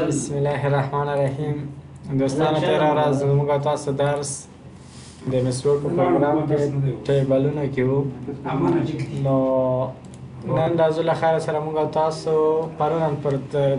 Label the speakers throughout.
Speaker 1: بسم الله الرحمن الرحیم. دوستان تیره ورځ موږ تاسو درس د مسور په پروګرام کې ټیبلونه کې وو. نو نن راځو له خیر سره موږ تاسو پرون پر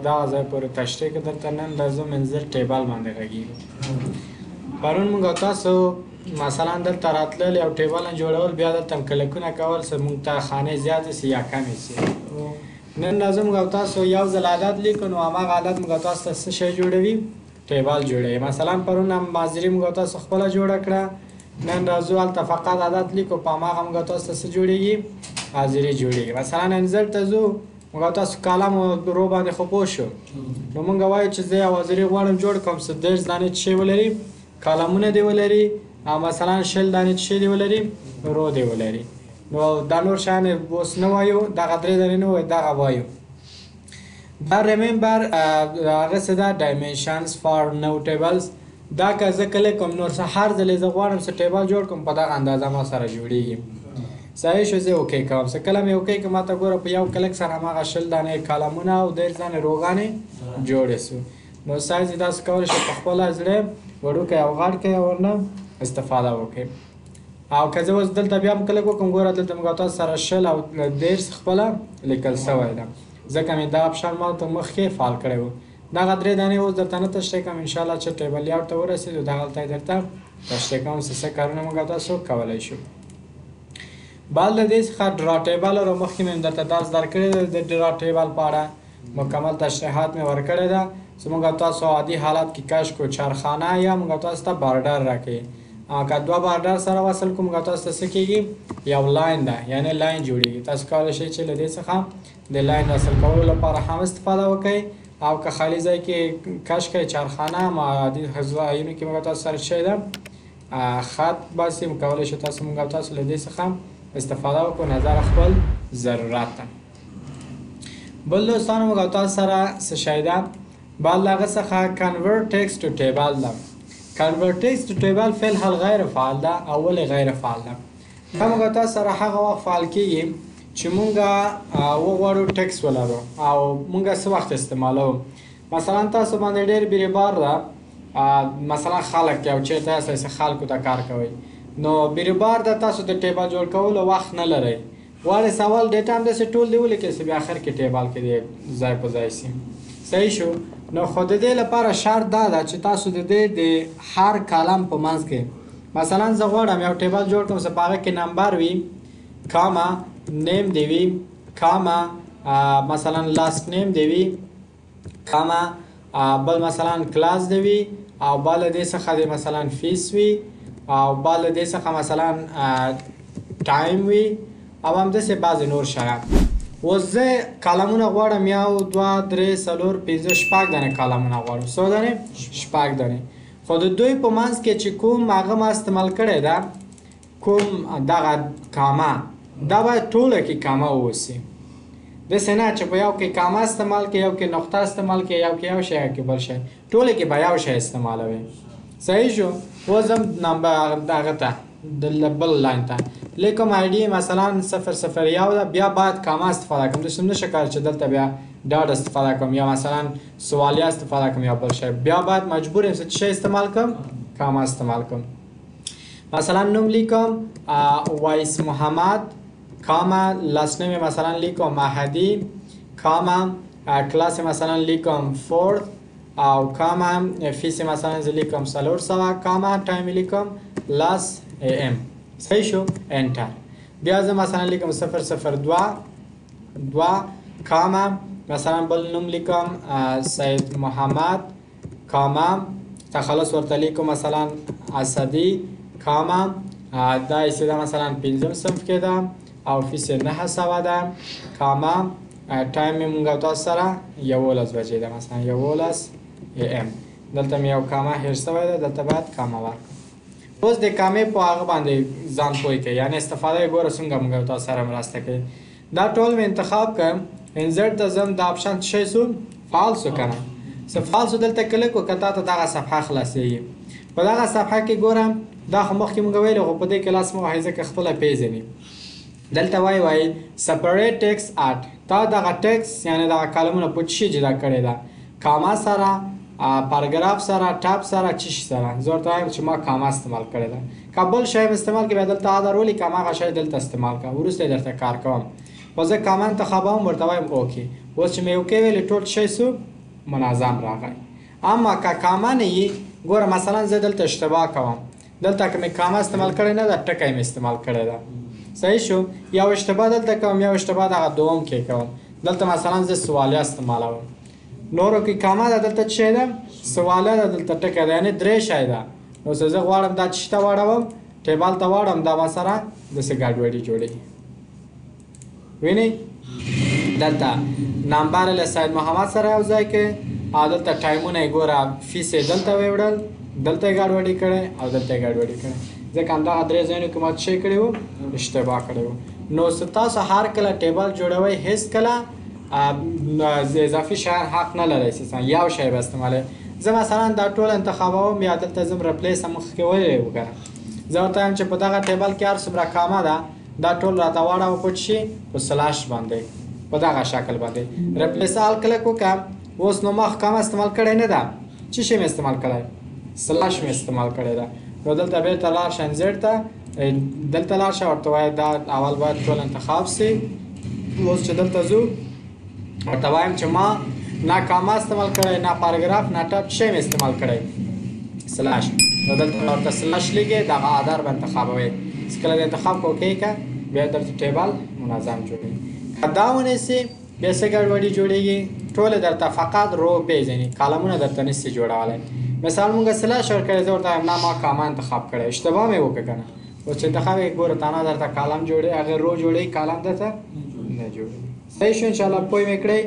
Speaker 1: دا ځای پورې تشریح کې درته نن راځو منظر ټیبل باندې غږیږو. پرون موږ تاسو مثلا دلته راتلل یو ټیبل جوړول، بیا دلته کلکونه کول چې موږ ته خانې زیاتې سي یا کمې سي. نن راځو موږ تاسو یو ځل عدد لیکو، نو هماغه عدد موږ تاسو ته څه شی جوړوي؟ ټیبل جوړوي. مثلا پرون هم مازري موږ تاسو خپله جوړه کړه، نن راځو هلته فقط عدد لیکو، په هماغه موږ تاسو ته څه جوړېږي؟ حاضري جوړېږي. مثلا انزل ته ځو، موږ تاسو کالم او رو باندې خو پوه شو، نو موږ وایو چې زه یو حاضري غواړم جوړ کړم چې 10 دانې څه شی ولري؟ کالمونه دې ولري، او مثلا 20 دانې څه شی دې ولري؟ رو دې ولري. نو دا نور شیان اوس نه وایو، دغه 3 دانې نه وایو، دغه وایو. But remember هغه څه ده dimensions for no tables. دا که زه کله کوم نور څه هر ځل زه غواړم چې ټیبل جوړ کړم، په دغه اندازه ما سره جوړیږي. صحیح شو، زه اوکې کوم. چې کله مې اوکې کړم ماته ګوره په یو کلک سره هماغه 20 دانې کالمونه او 10 دانې روغانې جوړې سو. نو سایز یې داسې کولی شو په خپله زړه وړوکی او غټ کړئ او ورنه استفاده وکړئ. او که زه اوس دلته بیا هم کلک وکړم، ګوره دلته موږ تاسو سره 20 او 10 خپله لیکل سوی ده، ځکه مې دا اپشن ما ته مخکې فعال کړی و. دغه 3 دانې اوس درته نه تشریح کوم، انشاءالله چې ټیبل یاډ ته ورسېدو دغلته یې درته تشریح کوم چې څه کارونه موږ تاسو کولی شو. بعد له دې څخه ډرا ټیبل او مخکې مې درته درس درکړی دی د ډرا ټیبل په اړه مکمل تشریحات مې ورکړی ده چې موږ تاسو عادي حالت کې کش کو چارخانه یا موږ تاسو ته بارډر راکوي. که 2 بارډر سره وصل کوم، موږ تاسو ته څه کېږي؟ یو لاین ده، یعنې لاین جوړېږي. تاسو کولی شئ چې له دې څخه د لاین وصل کولو لپاره هم استفاده وکړئ، او که خالي ځای کې کش کړئ چارخانه عادي ځایونو کې موږ تاسو سره شی ده خط باسي، کولی شئ تاسو موږ تاسو له دې څخه استفاده وکړو نظر خپل ضرورت ته. بل دوستانو موږ تاسو سره څه شی ده؟ بعد له هغه څخه convert text to table ده. convert text to table فعل حال غیر فعال ده او ولې غیر فعال ده؟ دا موږ تاسو سره هغه وخت فعال کېږي چې مونږ وغواړو ټکس ولرو او مونږ څه وخت استعمالوو. مثلا تاسو باندې ډېر بیروبار ده، مثلا خلک یو چېرته یاست خلکو ته کار کوئ، نو بیروبار ده تاسو د ټیبل جوړ کولو وخت نه لرئ، غواړئ سوال ډیټا هم داسې ټول دی ولیکئ چې بیا اخر کې ټیبل کې دی ځای په ځای سي. صحیح شو. نو خو د دې لپاره شرط دا ده چې تاسو د دې د هر کالم په منځ کې مثلا زه غواړم یو ټیبل جوړ کړم چې په هغه کې نمبر وي، کاما نیم دی وي، کاما مثلا لاست نیم دی وي، کاما بل مثلا کلاس دی وي، او بل دې څخه دی مثلا فیس وي، او بل دې څخه مثلا ټایم وي، او همداسې بعضې نور شیان. اوس زه کالمونه غواړم یو 2 3 4 5 6 دانې کالمونه غواړم. څو دانې؟ 6 دانې. خو د دوی په منځ کې چې کوم هغه ما استعمال کړی ده، کوم دغه کاما، دا باید ټوله کې کاما واوسي. داسې نه چې په یو کې کاما استعمال کړي، یو کې نقطه استعمال کړي، یو کې یو شی کې بل شی، ټوله کې به یو شی استعمالوي. صحیح شو. اوس هم نمبر دغه ته د بل لاین ته لیکم آی ډي مثلا 001 ده، بیا باید کاما استفاده کوم. داسې نشه کار چې دلته بیا ډاډ استفاده کوم یا مثلا سوالیه استفاده کوم یا بل شی، بیا باید مجبور یم چې شی استعمال کوم؟ کاما استعمال کوم. مثلا نوم لیکم وایس محمد، کاما لاست نیم مثلا لیکم مهدی، کاما کلاس مثلا لیکم فورث، او کاما فیس مثلا لیکم 400، کاما ټایم لیکم لاس ام. صحیح شو. انټر. بیا زه مثلا لیکم 002، کاما مثلا بل نوم لیکم سید محمد، کاما تخلص ورته لیکم مثلا اسدی، کاما دا ایسیده مثلا 5 صنف کې ده او فیس 900 ده، کاما ټایم مې مونږ تاسو سره 11 بجې ده مثلا 11 AM. دلته مې یو کاما هیر شوی ده، دلته باید کاما ورکړم. اوس د کامې په هغه باندې ځان پوه کړئ، یعنې استفاده یې ګوره څنګه مونږ تاسو سره مرسته کوي. دا ټول مې انتخاب کړم، انزرټ ته ځم، دا اپشن څه شو؟ فعال شو که نه؟ چې فعال شو دلته کلیک وکړه، تا ته دغه صفحه خلاصېږي. په دغه صفحه کې ګورم دا خو مخکې مونږ ویلي خو په دې کې لاس مه وهئ ځکه خپله پیژني. دلته وایي separate text at تا دغه ټکس یعنی دغه کالمونه په څه شي جدا کړې ده؟ کاما سره، پاراګراف سره، ټاپ سره، څه شي سره؟ زه ورته وایم چې ما کاما استعمال کړې ده. که بل شی م استعمال کړي بیا دلته ا در ولیکم هغه شی دلته استعمال کړه وروسته یې درته کار کوم. خو زه کاما انتخابوم ورته وایم اوکې. اوس چې مې اوکې ویلې ټول شی سو منظم راغی. اما که کاما نه وي ګوره مثلا زه دلته اشتباه کوم، دلته که مې کاما استعمال کړې نه ده ټکی مې استعمال کړې ده. صحیح شو؟ یو اشتباه دلته کوم، یو اشتباه دغه دوم کې کوم. دلته مثلا زه سوالیه استعمالوم، نورو کې کاما ده، دلته څه شی ده؟ سوالیه ده، دلته ټکی ده، یعنې درې شی ده. نو زه غواړم دا څه ته واړوم؟ ټیبل ته واړم، دا ما سره داسې ګډوډي جوړوي. وینئ؟ دلته نمبر له سید محمد سره یو ځای کې، او دلته ټایمونه یې ګوره فیس یې دلته ویوړل، دلته یې ګډوډي کړی او دلته یې ګډوډي کړی، ځکه همدغه درې ځایونو کې ما څه شی کړی وو؟ اشتباه کړی وو. نو تاسو هر کله ټیبل جوړوئ هیڅ کله اضافي شیان حق نه لرئ، یو شی به استعمالوئ. زه مثلا دا ټول انتخابوم، یا دلته ځم ریپلیس مخکې ولې وکړم. زه ورته وایم چې په دغه ټیبل کې هر څومره کامه ده دا ټول راته واړوه پټ شي په سلاش باندې، په دغه شکل باندې. ریپلیس آل کلک وکړم. اوس نو ما کامه استعمال کړی نه ده، څه شی مې استعمال کړی؟ سلاش مې استعمال کړی ده. نو دلته بیرته لاړ شه انزیډ ته، دلته لاړ شه، ورته وایه دا اول باید ټول انتخاب سي. اوس چې دلته ځو ورته وایم چې ما نه کاما استعمال کړی، نه پاراګراف، نه ټاپ، څه شی مې استعمال کړی؟ سلاش. نو دلته ورته سلاش لیکې، دغه آدر به انتخابوئ. چې کله د انتخاب کو اوکې که بیا درته ټیبل منظم جوړوي. که دا ونیسي بیا څه ګډوډي جوړېږي؟ ټولې درته فقط رو پیژني، کالمونه درته نشي جوړولی. مثال مونږ سلاش ورکړی، زه ورته وایم نه ما کاما انتخاب کړی، اشتباه مې وکړه که نه. اوس چې انتخاب یې ګوره تانا درته کالم جوړوي، هغې رو جوړوي، کالم درته نه جوړوي. صحیح شو؟ انشاءالله پوه مې کړئ.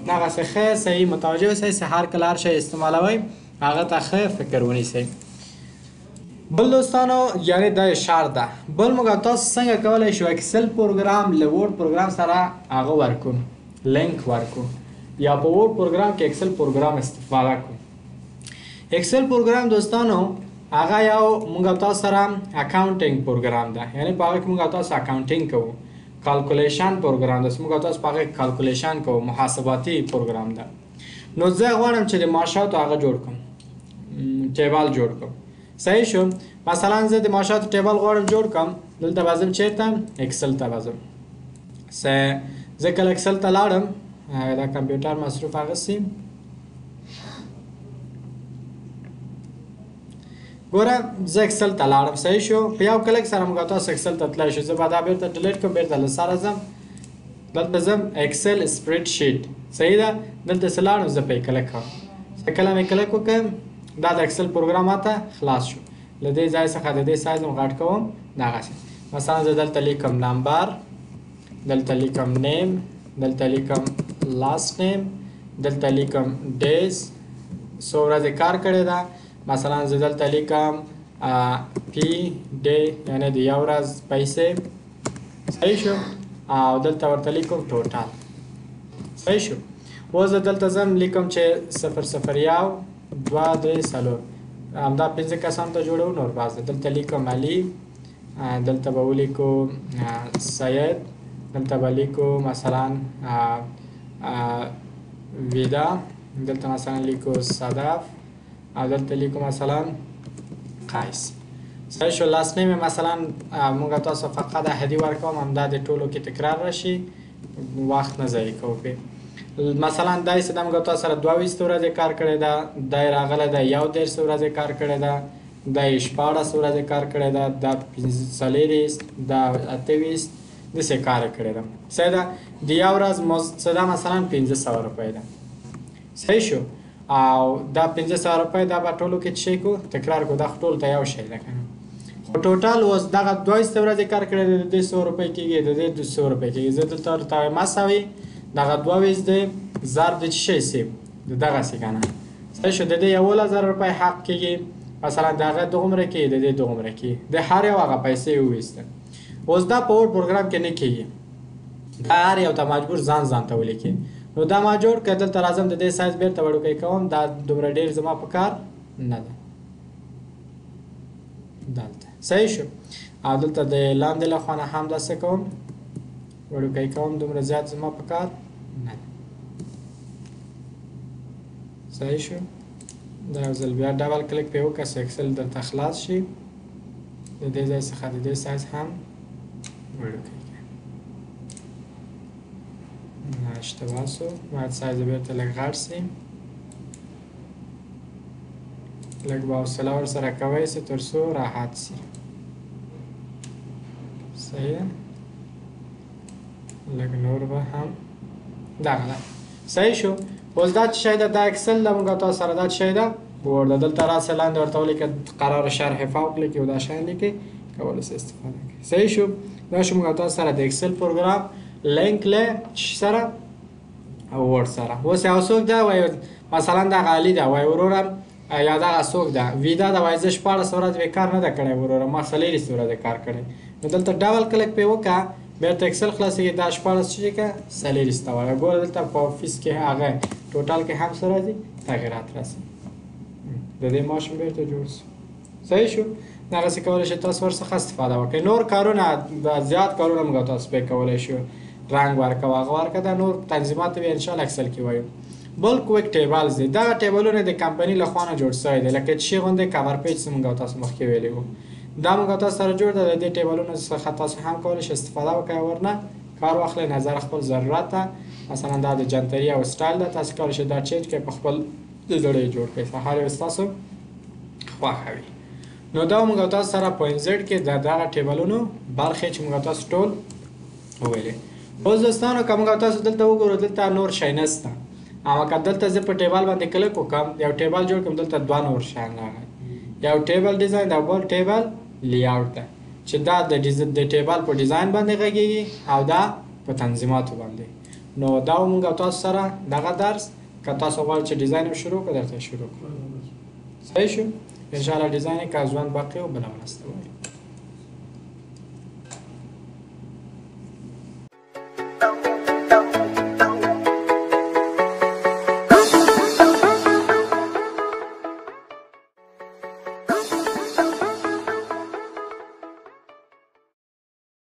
Speaker 1: دغسې ښه صحیح متوجه اوسئ چې هر کله هر شی استعمالوئ هغه ته ښه فکر ونیسئ. بل دوستانو یعنی دا شرط ده. بل موږ تاسو څنګه کولی شو اکسل پروګرام له ورډ پروګرام سره هغه ورکو، لینک ورکو، یا په ورډ پروګرام کې اکسل پروګرام استفاده کو. اکسل پروګرام دوستانو هغه یو موږ تاسو سره اکاونټینګ پروګرام ده، یعنی په هغه کې موږ تاسو اکاونټینګ کوو. کالکولیشن پروګرام ده، موږ تاسو په هغه کې کالکولیشن کوو، محاسباتي پروګرام ده. نو زه غواړم چې د معاشاتو هغه جوړ کړم، ټیبل جوړ کړم. صحیح شو؟ مثلا زه د معاشاتو ټیبل غواړم جوړ کړم، دلته به ځم چېرته؟ اکسل ته به ځم. زه کله اکسل ته لاړم، دا کمپیوټر مصروف اخیستي، ګوره زه اکسل ته لاړم. صحیح شو؟ په یو کلک سره موږ تاسو اکسل ته تللی شو. زه به دا بیرته ډیلیټ کړم، بیرته له سره ځم، دلته ځم اکسل سپریډ شیټ. صحیح ده؟ دلته څه لاړم، زه پې کلک کوم. کله مې کلک وکړم دا د اکسل پروګرام ماته خلاص شو. له دې ځای څخه د دې سایز م غټ کوم دغسې. مثلا زه دلته لیکم نمبر، دلته لیکم نیم، دلته لیکم لاست نیم، دلته لیکم ډیز، څو ورځې کار کړې ده. مثلا زه دلته لیکم پی ډے یعنی د یو ورځ پیسې. صحیح شو؟ او دلته ورته لیکم ټوټل. صحیح شو؟ اوس زه دلته ځم لیکم چې 001 2 3 4 همدا 5 کسان ته جوړو. نور باز دلته لیکم علي، دلته به ولیکو سید، دلته به لیکو مثلا ویدا، دلته مثلا لیکو صدف، او دلته لیکو مثلا قیس. صحیح شو؟ لاست نیم مثلا موږ تاسو فقط احدي ورکوم، همدا د ټولو کې تکرار راشي، وخت نه ضایع کوو پې. مثلا دای چې د موږ تاسو سره 22 ورځې کار کړی ده، دای راغلی ده 11 ورځې کار کړی ده، دای 14 ورځې کار کړی ده، دا 40 دا 28 داسې کار یې کړی ده. صحیح ده؟ د یو ورځ څه ده مثلا 500 روپۍ ده. صحیح شو؟ او دا 500 روپۍ دا به ټولو کې څه شی کو تکرار کو، دا ټول ته یو شی ده که نه. خو ټوټل اوس دغه 22 ورځې کار کړی دی، د دې 100 روپۍ کېږي، د دې 200 روپۍ کېږي. زه دلته ورته وایم مساوي دغه 22 دی ضرب د څه شی سي د دغسې که نه. صحیح شو؟ د دې 11,000 روپۍ حق کېږي، مثلا د هغه دومره کېږي، د دې دومره کېږي، د هر یو هغه پیسې وویسته. اوس دا په ورډ پروګرام کې نه کېږي، دا هر یو ته مجبور ځان ته ولیکي. نو دا ما جوړ کړه، دلته راځم د دې سایز بیرته وړوکی کوم، دا دومره ډېر زما په کار نه ده. دلته صحیح شو. او دلته د لاندې له خوا نه هم داسې کوم وړوکی کوم، دومره زیات زما په کار نه ده. صحیح شو. دا یو ځل بیا ډبل کلیک پې وکړه چې اکسل درته خلاص شي. د دې ځای څخه د دې سایز هم وړوکی کړه. اشتباه شو، باید سایز بیرته لږ غټ شي. لږ به حوصله ورسره کوئ چې تر څو راحت شي. صحیح ده. لږ نور به هم دغه ده. صحیح شو. اوس دا چې شی ده دا اکسل ده، موږ تاسو سره دا چې شی ده وورډ ده. دلته راسه لاندې ورته ولیکه قرار شرح فوق لیکي او دا شیان لیکي، کولی شئ استفاده کوئ. صحیح شو. دا شو موږ تاسو سره د اکسل پروګرام لینک له سره او وورډ سره. اوس یو څوک ده وایي مثلا دغه علي ده وایي وروره یا دغه څوک ده ویدا ده وایي زه 14 ورځې بې کار نه ده کړی وروره، ما 40 ورځې کار کړی. نو دلته ډبل کلیک پې وکړه، بیرته اکسل خلاصېږي. دا 14 چې که 40 ته وایي. ګوره دلته په افیس کې هغه ټوټل کې هم څه راځي؟ تغیرات راځي. د دې ماشین بیرته جوړ شو. صحیح شو. دغسې کولی شئ تاسو ورڅخه استفاده وکړئ. نور کارونه زیات کارونه موږ تاسو پې کولی شو. رنګ ورکوه هغه ورکه دا نور تنظیمات بیا انشاءالله اکسل کې وایو. بل کویک ټیبلز دي. دغه ټیبلونه د کمپنۍ له خوا نه جوړ شوی دی، لکه چې غوندې کور پیج چې موږ تاسو مخکې ویلي وو. دا موږ تاسو سره جوړ دی. د دې ټیبلونو څخه تاسو هم کولی شئ استفاده وکړئ، ورنه کار واخلئ نظر خپل ضرورت ته. مثلا دا د جنتري او سټایل ده، تاسو کولی شئ دا چینج کړئ، په خپل زړه یې جوړ کړئ، هر یو ستاسو خوښه وي. نو دا موږ تاسو سره په انزیډ کې د دغه ټیبلونو برخې چې موږ تاسو ټول وویلې. اوس دوستانو که موږ تاسو دلته وګورو دلته نور شی نشته. اما که دلته زه په ټیبل باندې کلیک وکړم یو ټیبل جوړ کړم، دلته دوه نور شیان راغلي. یو ټیبل ډیزاین او بل ټیبل لیاوټ ده چې دا د ټیبل په ډیزاین باندې غږیږي او دا په تنظیماتو باندې. نو دا موږ تاسو سره دغه درس که تاسو غواړئ چې ډیزاین شروع کړئ درته شروع کړو. صحیح شو. انشاءالله ډیزاین یې که ژوند باقي او بله ورځ ته وایو.